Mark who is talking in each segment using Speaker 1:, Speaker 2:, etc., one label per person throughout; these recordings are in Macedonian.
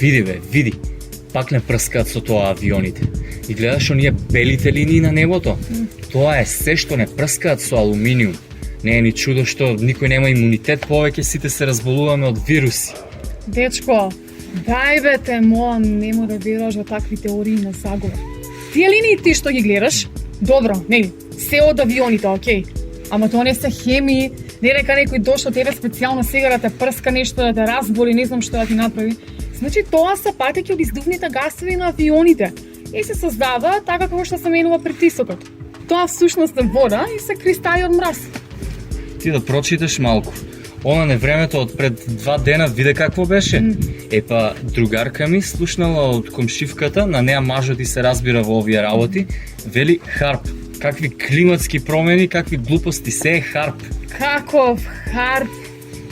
Speaker 1: види. Пак не прскаат со тоа авионите. И гледаш оние белите линии на небото. Тоа е се што не прскаат со алуминиум. Не е ни чудо што никој нема имунитет, повеќе сите се разболуваме од вируси.
Speaker 2: Дечко, дај те моа, нема да веруваш во такви теории на заговор. Тие линии ти што ги гледаш, добро, нели, се од авионите, окей. Ама тоа не се хемии, не дека некој дошол тебе специјално сега да те прска нешто, да те разболи, не знам што да ти направи. Значи тоа се патеки од издувните гасови на авионите и се создава така како што се менува притисокот. Тоа всушност е вода и се кристали од мраз.
Speaker 1: Ти да прочиташ малку. Она не времето од пред 2 дена виде какво беше. Епа другарка ми слушнала од комшивката, на неа мажот и се разбира во овие работи, вели харп. Какви климатски промени, какви глупости, се е харп.
Speaker 2: Каков харп,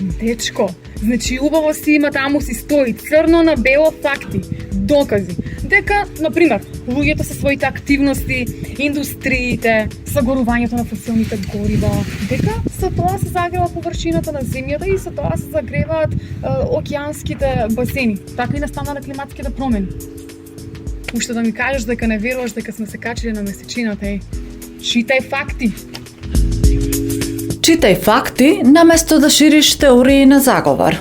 Speaker 2: дечко? Значи убаво си има таму си стои црно на бело факти, докази. Дека, например, луѓето со своите активности, индустриите, сагорувањето на фосилните горива, дека со тоа се загрева површината на земјата и со тоа се загреваат океанските басени. Така и настанале климатските промени. Уште да ми кажеш дека не веруваш дека сме се качили на месечината, читај факти.
Speaker 3: Читај факти наместо да шириш теории на заговор.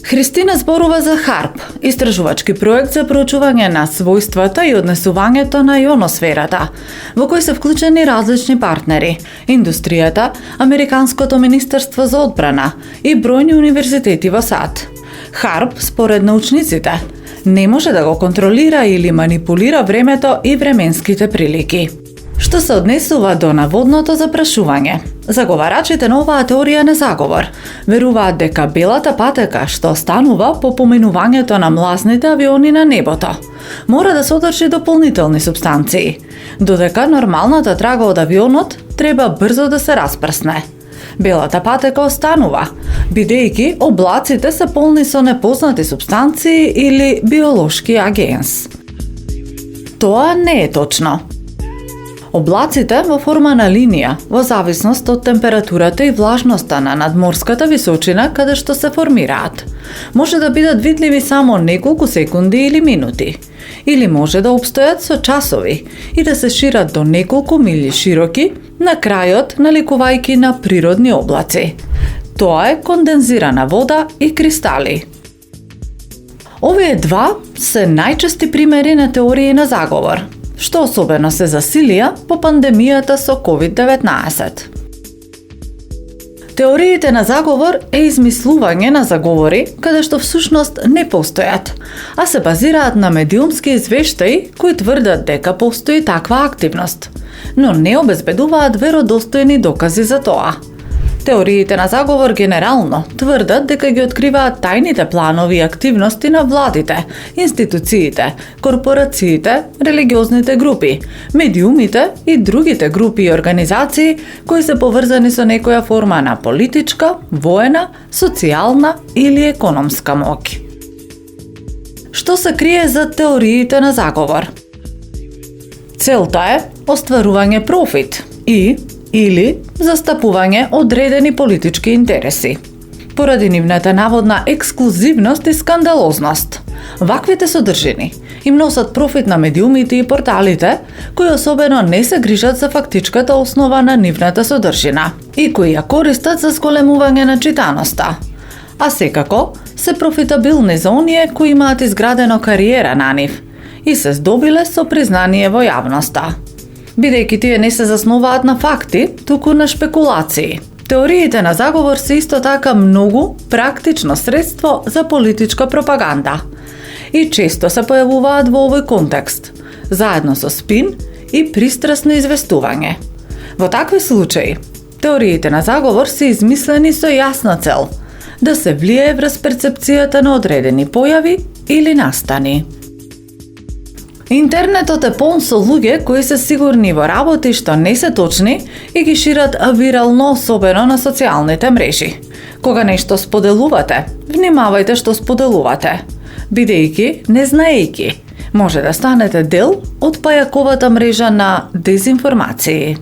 Speaker 3: Христина зборува за HARP, истражувачки проект за проучување на својствата и однесувањето на јоносферата, во кој се вклучени различни партнери, индустријата, Американското министерство за одбрана и бројни универзитети во САД. HARP, според научниците, не може да го контролира или манипулира времето и временските прилики. Што се однесува до наводното запрашување, заговарачите на оваа теорија на заговор веруваат дека белата патека што останува по поминувањето на млазните авиони на небото мора да содржи дополнителни супстанции, додека нормалната трага од авионот треба брзо да се распрсне. Белата патека останува, бидејќи облаците се полни со непознати супстанции или биолошки агенс. Тоа не е точно. Облаците во форма на линија, во зависност од температурата и влажноста на надморската височина каде што се формираат, може да бидат видливи само неколку секунди или минути, или може да обстојат со часови и да се шират до неколку милји широки на крајот наликувајќи на природни облаци. Тоа е кондензирана вода и кристали. Овие два се најчести примери на теории на заговор, што особено се засилија по пандемијата со COVID-19. Теориите на заговор е измислување на заговори каде што всушност не постојат, а се базираат на медиумски извештаи кои тврдат дека постои таква активност, но не обезбедуваат веродостојни докази за тоа. Теориите на заговор генерално тврдат дека ги откриваат тајните планови и активности на владите, институциите, корпорациите, религиозните групи, медиумите и другите групи и организации кои се поврзани со некоја форма на политичка, воена, социјална или економска моќ. Што се крие за теориите на заговор? Целта е остварување профит или застапување одредени политички интереси. Поради нивната наводна ексклузивност и скандалозност, ваквите содржини им носат профит на медиумите и порталите, кои особено не се грижат за фактичката основа на нивната содржина и кои ја користат за зголемување на читаноста. А секако се профитабилни за оние кои имаат изградено кариера на нив и се здобиле со признание во јавноста. Бидејќи тие не се заснуваат на факти, туку на шпекулации. Теориите на заговор се исто така многу практично средство за политичка пропаганда и често се појавуваат во овој контекст, заедно со спин и пристрасно известување. Во такви случаи, теориите на заговор се измислени со јасна цел да се влијае врз перцепцијата на одредени појави или настани. Интернетот е полн со луѓе кои се сигурни во работи што не се точни и ги шират вирално, особено на социјалните мрежи. Кога нешто споделувате, внимавајте што споделувате, бидејќи, не знаејќи, може да станете дел од пајаковата мрежа на дезинформации.